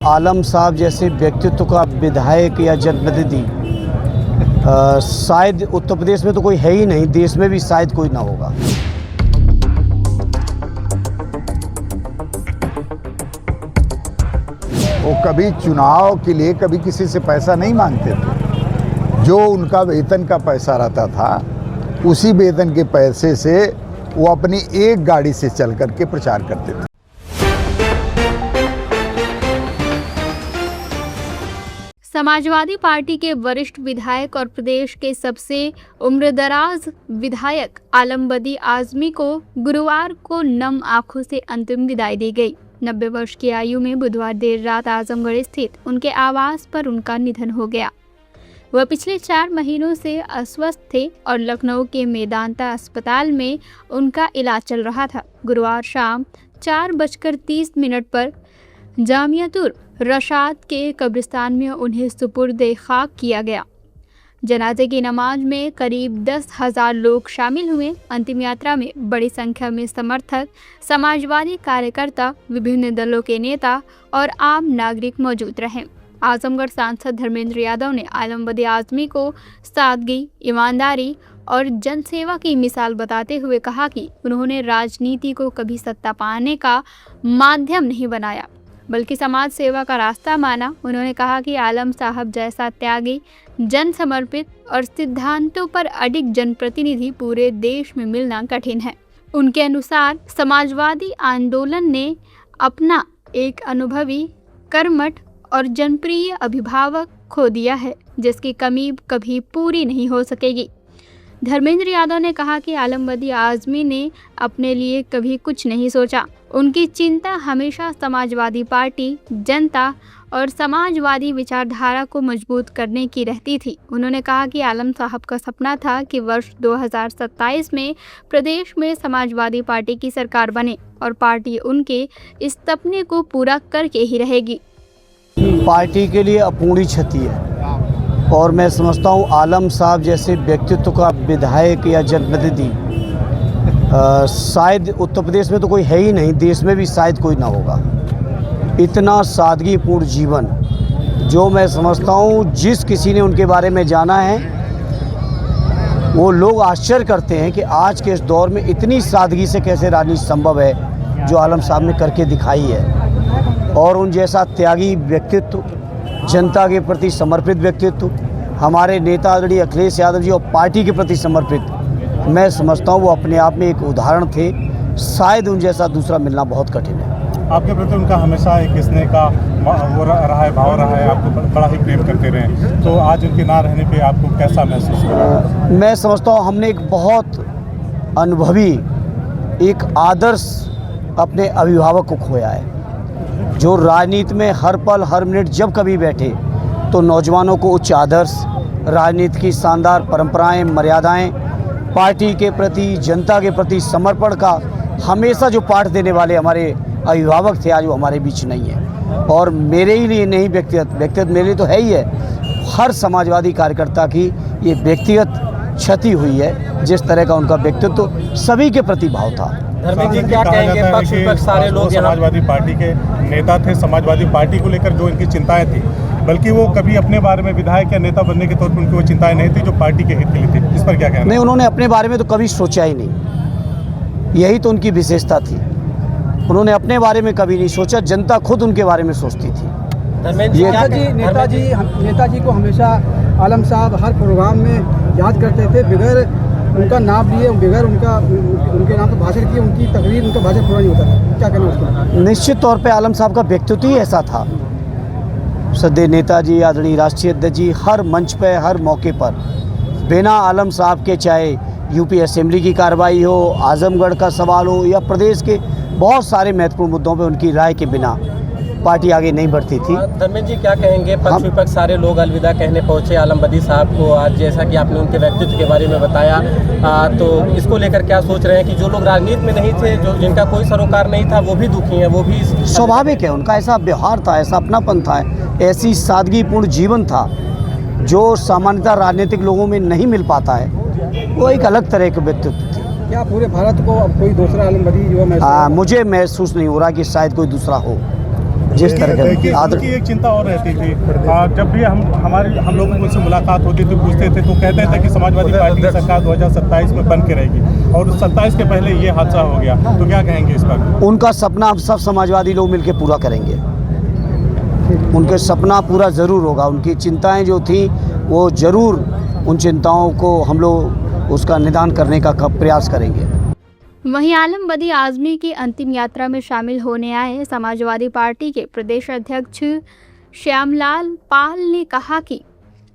आलम साहब जैसे व्यक्तित्व का विधायक या जनप्रतिनिधि शायद उत्तर प्रदेश में तो कोई है ही नहीं, देश में भी शायद कोई ना होगा। वो कभी चुनाव के लिए कभी किसी से पैसा नहीं मांगते थे। जो उनका वेतन का पैसा रहता था उसी वेतन के पैसे से वो अपनी एक गाड़ी से चल करके प्रचार करते थे। समाजवादी पार्टी के वरिष्ठ विधायक और प्रदेश के सबसे उम्रदराज विधायक आलम बदी आजमी को गुरुवार को नम आंखों से अंतिम विदाई दी गई। 90 वर्ष की आयु में बुधवार देर रात आजमगढ़ स्थित उनके आवास पर उनका निधन हो गया। वह पिछले 4 महीनों से अस्वस्थ थे और लखनऊ के मेदांता अस्पताल में उनका इलाज चल रहा था। गुरुवार शाम 4:30 पर जामियातुर रशाद के कब्रिस्तान में उन्हें सुपुर्द खाक किया गया। जनाजे की नमाज में करीब 10,000 लोग शामिल हुए। अंतिम यात्रा में बड़ी संख्या में समर्थक, समाजवादी कार्यकर्ता, विभिन्न दलों के नेता और आम नागरिक मौजूद रहे। आजमगढ़ सांसद धर्मेंद्र यादव ने आलम बदी आजमी को सादगी, ईमानदारी और जनसेवा की मिसाल बताते हुए कहा कि उन्होंने राजनीति को कभी सत्ता पाने का माध्यम नहीं बनाया बल्कि समाज सेवा का रास्ता माना। उन्होंने कहा कि आलम साहब जैसा त्यागी, जन समर्पित और सिद्धांतों पर अडिग जनप्रतिनिधि पूरे देश में मिलना कठिन है। उनके अनुसार समाजवादी आंदोलन ने अपना एक अनुभवी, कर्मठ और जनप्रिय अभिभावक खो दिया है जिसकी कमी कभी पूरी नहीं हो सकेगी। धर्मेंद्र यादव ने कहा कि आलम बदी आजमी ने अपने लिए कभी कुछ नहीं सोचा। उनकी चिंता हमेशा समाजवादी पार्टी, जनता और समाजवादी विचारधारा को मजबूत करने की रहती थी। उन्होंने कहा कि आलम साहब का सपना था कि वर्ष 2027 में प्रदेश में समाजवादी पार्टी की सरकार बने और पार्टी उनके इस सपने को पूरा करके ही रहेगी। पार्टी के लिए अपूर्णीय क्षति है और मैं समझता हूँ आलम साहब जैसे व्यक्तित्व का विधायक या जनप्रतिनिधि शायद उत्तर प्रदेश में तो कोई है ही नहीं, देश में भी शायद कोई ना होगा। इतना सादगीपूर्ण जीवन जो मैं समझता हूँ जिस किसी ने उनके बारे में जाना है वो लोग आश्चर्य करते हैं कि आज के इस दौर में इतनी सादगी से कैसे राजनीति संभव है जो आलम साहब ने करके दिखाई है। और उन जैसा त्यागी व्यक्तित्व, जनता के प्रति समर्पित व्यक्तित्व, हमारे नेता आदरणीय अखिलेश यादव जी और पार्टी के प्रति समर्पित, मैं समझता हूँ वो अपने आप में एक उदाहरण थे। शायद उन जैसा दूसरा मिलना बहुत कठिन है। आपके प्रति उनका हमेशा एक स्नेह का वो रहा है, भाव रहा है, आपको बड़ा ही प्रेम करते रहे। तो आज उनके ना रहने पे आपको कैसा महसूस हुआ? मैं समझता हूँ हमने एक बहुत अनुभवी, एक आदर्श अपने अभिभावक को खोया है जो राजनीति में हर पल हर मिनट जब कभी बैठे तो नौजवानों को उच्च आदर्श, राजनीति की शानदार परंपराएं, मर्यादाएं, पार्टी के प्रति, जनता के प्रति समर्पण का हमेशा जो पाठ देने वाले हमारे अभिभावक थे आज वो हमारे बीच नहीं है। और मेरे ही लिए नहीं, व्यक्तिगत मेरे लिए तो है ही है, हर समाजवादी कार्यकर्ता की ये व्यक्तिगत क्षति हुई है। जिस तरह का उनका व्यक्तित्व सभी के प्रति भाव था। धर्मेंद्र जी क्या कहेंगे? पक्ष विपक्ष सारे लोग समाजवादी पार्टी के नेता थे, समाजवादी पार्टी को लेकर जो इनकी चिंताएं थी, बल्कि वो कभी अपने बारे में विधायक या नेता बनने के तौर पर उनकी वो चिंताएं नहीं थी जो पार्टी के हित के लिए थी। इस पर क्या कहना? नहीं, उन्होंने अपने बारे में तो कभी सोचा ही नहीं, यही तो उनकी विशेषता थी। उन्होंने अपने बारे में कभी नहीं सोचा, जनता खुद उनके बारे में सोचती थी। नेताजी को हमेशा आलम साहब हर प्रोग्राम में याद करते थे, बगैर उनका नाम लिए, बगैर उनके नाम पर भाषण किए उनकी तकरीर, उनका भाषण पूरा नहीं होता था। क्या कहना उसको? निश्चित तौर पे आलम साहब का व्यक्तित्व ही ऐसा था। सदैव नेताजी, आदरणीय राष्ट्रीय अध्यक्ष जी हर मंच पे, हर मौके पर बिना आलम साहब के, चाहे यूपी असेंबली की कार्रवाई हो, आजमगढ़ का सवाल हो या प्रदेश के बहुत सारे महत्वपूर्ण मुद्दों पे उनकी राय के बिना पार्टी आगे नहीं बढ़ती थी। धर्मेंद्र जी क्या कहेंगे? पक्ष विपक्ष सारे लोग अलविदा कहने पहुंचे आलम बदी साहब को आज, जैसा कि आपने उनके व्यक्तित्व के बारे में बताया, तो इसको लेकर क्या सोच रहे हैं कि जो लोग राजनीति में नहीं थे, जो जिनका कोई सरोकार नहीं था, वो भी दुखी हैं, वो भी? स्वाभाविक है, उनका ऐसा व्यवहार था, ऐसा अपनापन था, ऐसी सादगीपूर्ण जीवन था जो सामान्यतः राजनीतिक लोगों में नहीं मिल पाता है। वो एक अलग तरह के व्यक्तित्व थे। क्या पूरे भारत को अब कोई दूसरा आलम बदी जो मुझे महसूस नहीं हो रहा कि शायद कोई दूसरा हो। जिस तरह कि के आदर उनकी एक चिंता और रहती थी, जब भी हम लोगों की उनसे मुलाकात होती थी, पूछते थे, तो कहते थे कि समाजवादी पार्टी की सरकार 2027 में बन के रहेगी, और 27 के पहले ये हादसा हो गया, तो क्या कहेंगे इस पर? उनका सपना हम सब समाजवादी लोग मिलकर पूरा करेंगे। उनके सपना पूरा ज़रूर होगा। उनकी चिंताएं जो थी वो ज़रूर, उन चिंताओं को हम लोग उसका निदान करने का प्रयास करेंगे। वहीं आलम बदी आज़मी की अंतिम यात्रा में शामिल होने आए समाजवादी पार्टी के प्रदेश अध्यक्ष श्यामलाल पाल ने कहा कि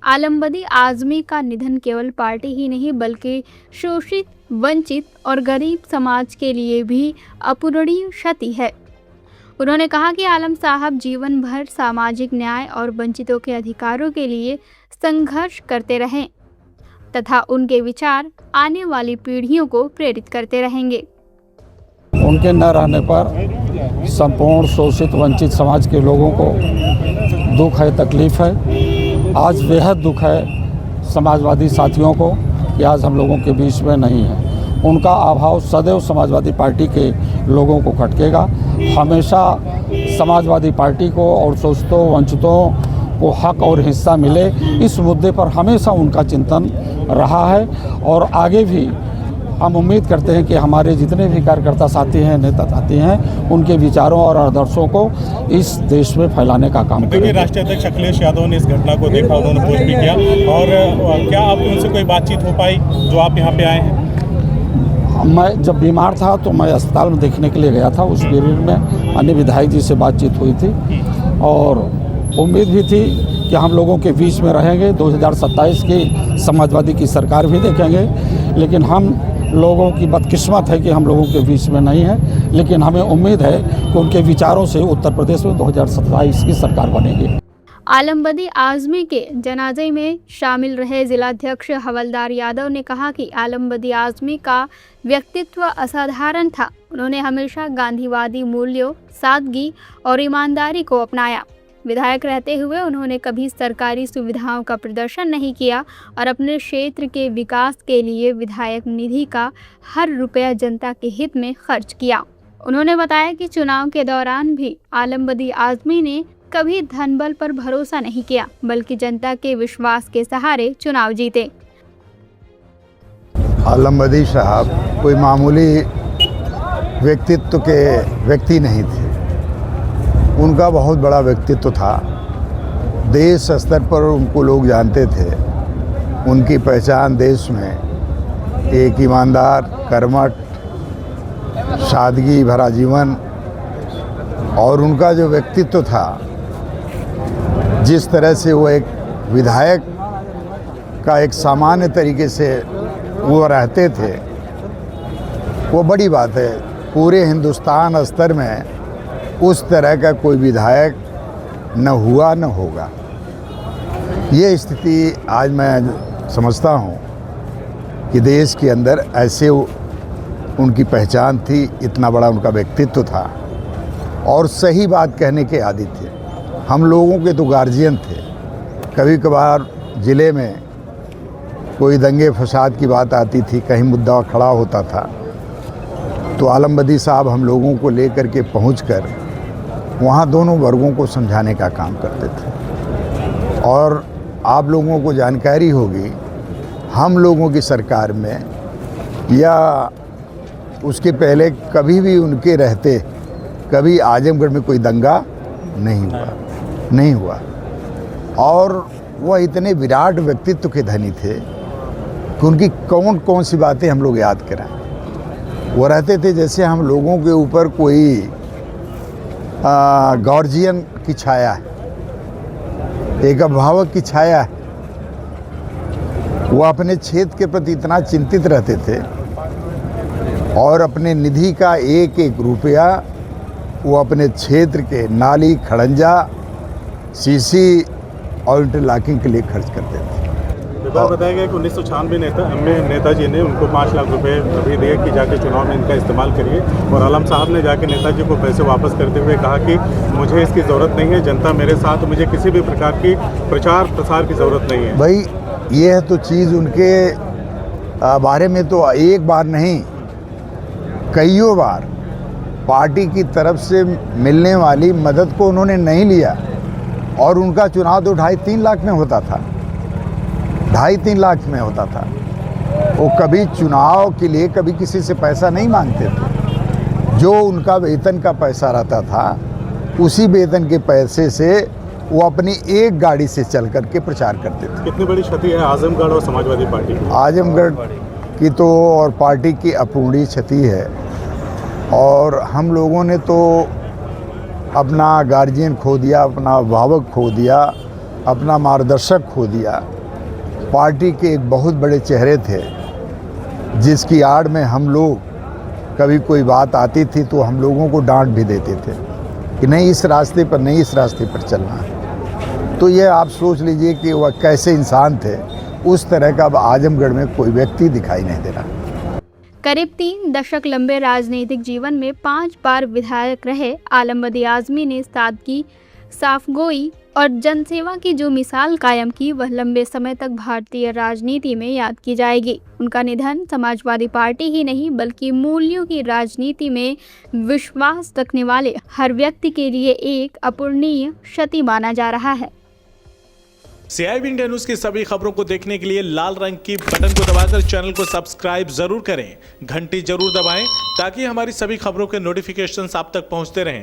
आलम बदी आज़मी का निधन केवल पार्टी ही नहीं बल्कि शोषित, वंचित और गरीब समाज के लिए भी अपूरणीय क्षति है। उन्होंने कहा कि आलम साहब जीवन भर सामाजिक न्याय और वंचितों के अधिकारों के लिए संघर्ष करते रहें तथा उनके विचार आने वाली पीढ़ियों को प्रेरित करते रहेंगे। उनके न रहने पर संपूर्ण शोषित वंचित समाज के लोगों को दुख है, तकलीफ़ है। आज बेहद दुख है समाजवादी साथियों को कि आज हम लोगों के बीच में नहीं है। उनका अभाव सदैव समाजवादी पार्टी के लोगों को खटकेगा। हमेशा समाजवादी पार्टी को और शोषितों वंचितों को हक और हिस्सा मिले, इस मुद्दे पर हमेशा उनका चिंतन रहा है। और आगे भी हम उम्मीद करते हैं कि हमारे जितने भी कार्यकर्ता साथी हैं, नेता साथी हैं, उनके विचारों और आदर्शों को इस देश में फैलाने का काम करेंगे। राष्ट्रीय अध्यक्ष अखिलेश यादव ने इस घटना को देखा, उन्होंने पोस्ट भी किया, और क्या आप उनसे कोई बातचीत हो पाई जो आप यहाँ पे आए हैं? मैं जब बीमार था तो मैं अस्पताल में देखने के लिए गया था। उस पीरियड में अन्य विधायक जी से बातचीत हुई थी और उम्मीद भी थी कि हम लोगों के बीच में रहेंगे। 2027 की समाजवादी की सरकार भी देखेंगे, लेकिन हम लोगों की बदकिस्मत है कि हम लोगों के बीच में नहीं है। लेकिन हमें उम्मीद है कि उनके विचारों से उत्तर प्रदेश में 2027 की सरकार बनेगी। आलम बदी आज़मी के जनाजे में शामिल रहे जिलाध्यक्ष हवलदार यादव ने कहा कि आलम बदी आज़मी का व्यक्तित्व असाधारण था। उन्होंने हमेशा गांधीवादी मूल्यों, सादगी और ईमानदारी को अपनाया। विधायक रहते हुए उन्होंने कभी सरकारी सुविधाओं का प्रदर्शन नहीं किया और अपने क्षेत्र के विकास के लिए विधायक निधि का हर रुपया जनता के हित में खर्च किया। उन्होंने बताया कि चुनाव के दौरान भी आलम बदी आज़मी ने कभी धनबल पर भरोसा नहीं किया, बल्कि जनता के विश्वास के सहारे चुनाव जीते। आलम बदी साहब कोई मामूली व्यक्तित्व के व्यक्ति नहीं थे। उनका बहुत बड़ा व्यक्तित्व था। देश स्तर पर उनको लोग जानते थे। उनकी पहचान देश में एक ईमानदार, कर्मठ, सादगी भरा जीवन और उनका जो व्यक्तित्व था, जिस तरह से वो एक विधायक का एक सामान्य तरीके से वो रहते थे, वो बड़ी बात है। पूरे हिंदुस्तान स्तर में उस तरह का कोई विधायक न हुआ न होगा। ये स्थिति आज मैं समझता हूँ कि देश के अंदर ऐसे उनकी पहचान थी, इतना बड़ा उनका व्यक्तित्व था और सही बात कहने के आदी थे। हम लोगों के तो गार्जियन थे। कभी कभार ज़िले में कोई दंगे फसाद की बात आती थी, कहीं मुद्दा खड़ा होता था, तो आलम बदी साहब हम लोगों को लेकर के पहुंचकर वहाँ दोनों वर्गों को समझाने का काम करते थे। और आप लोगों को जानकारी होगी, हम लोगों की सरकार में या उसके पहले कभी भी उनके रहते कभी आजमगढ़ में कोई दंगा नहीं हुआ। और वह इतने विराट व्यक्तित्व के धनी थे कि उनकी कौन कौन सी बातें हम लोग याद कराएं। वो रहते थे जैसे हम लोगों के ऊपर कोई गार्जियन की छाया है, एक अभिभावक की छाया है। वो अपने क्षेत्र के प्रति इतना चिंतित रहते थे और अपने निधि का एक एक रुपया वो अपने क्षेत्र के नाली, खड़ंजा, सीसी और इंटरलॉकिंग के लिए खर्च करते थे। बताया गया कि 1996 में नेताजी ने उनको 5 लाख रुपए अभी दिए कि जाके चुनाव में इनका इस्तेमाल करिए, और आलम साहब ने जाके नेताजी को पैसे वापस करते हुए कहा कि मुझे इसकी ज़रूरत नहीं है, जनता मेरे साथ, मुझे किसी भी प्रकार की प्रचार प्रसार की ज़रूरत नहीं है। भाई ये तो चीज़ उनके बारे में तो एक बार नहीं, कईयों बार पार्टी की तरफ से मिलने वाली मदद को उन्होंने नहीं लिया और उनका चुनाव तो 2.5-3 लाख में होता था, 2.5-3 लाख में होता था। वो कभी चुनाव के लिए कभी किसी से पैसा नहीं मांगते थे। जो उनका वेतन का पैसा रहता था उसी वेतन के पैसे से वो अपनी एक गाड़ी से चल करके प्रचार करते थे। कितनी बड़ी क्षति है आजमगढ़ और समाजवादी पार्टी की? आजमगढ़ की तो और पार्टी की अपूर्णीय क्षति है और हम लोगों ने तो अपना गार्जियन खो दिया, अपना अभिभावक खो दिया, अपना मार्गदर्शक खो दिया। पार्टी के एक बहुत बड़े चेहरे थे जिसकी आड़ में हम लोग कभी कोई बात आती थी तो हम लोगों को डांट भी देते थे कि नहीं इस रास्ते पर नहीं, इस रास्ते पर चलना है। तो ये आप सोच लीजिए कि वह कैसे इंसान थे। उस तरह का अब आजमगढ़ में कोई व्यक्ति दिखाई नहीं दे रहा। करीब 3 दशक लंबे राजनीतिक जीवन में 5 बार विधायक रहे आलमबदी आज़मी ने सादगी, साफगोई और जनसेवा की जो मिसाल कायम की वह लंबे समय तक भारतीय राजनीति में याद की जाएगी। उनका निधन समाजवादी पार्टी ही नहीं बल्कि मूल्यों की राजनीति में विश्वास रखने वाले हर व्यक्ति के लिए एक अपूर्णीय क्षति माना जा रहा है। CIB इंडिया न्यूज की सभी खबरों को देखने के लिए लाल रंग की बटन को दबाकर चैनल को सब्सक्राइब जरूर करें, घंटी जरूर दबाएं ताकि हमारी सभी खबरों के नोटिफिकेशंस आप तक पहुंचते रहें।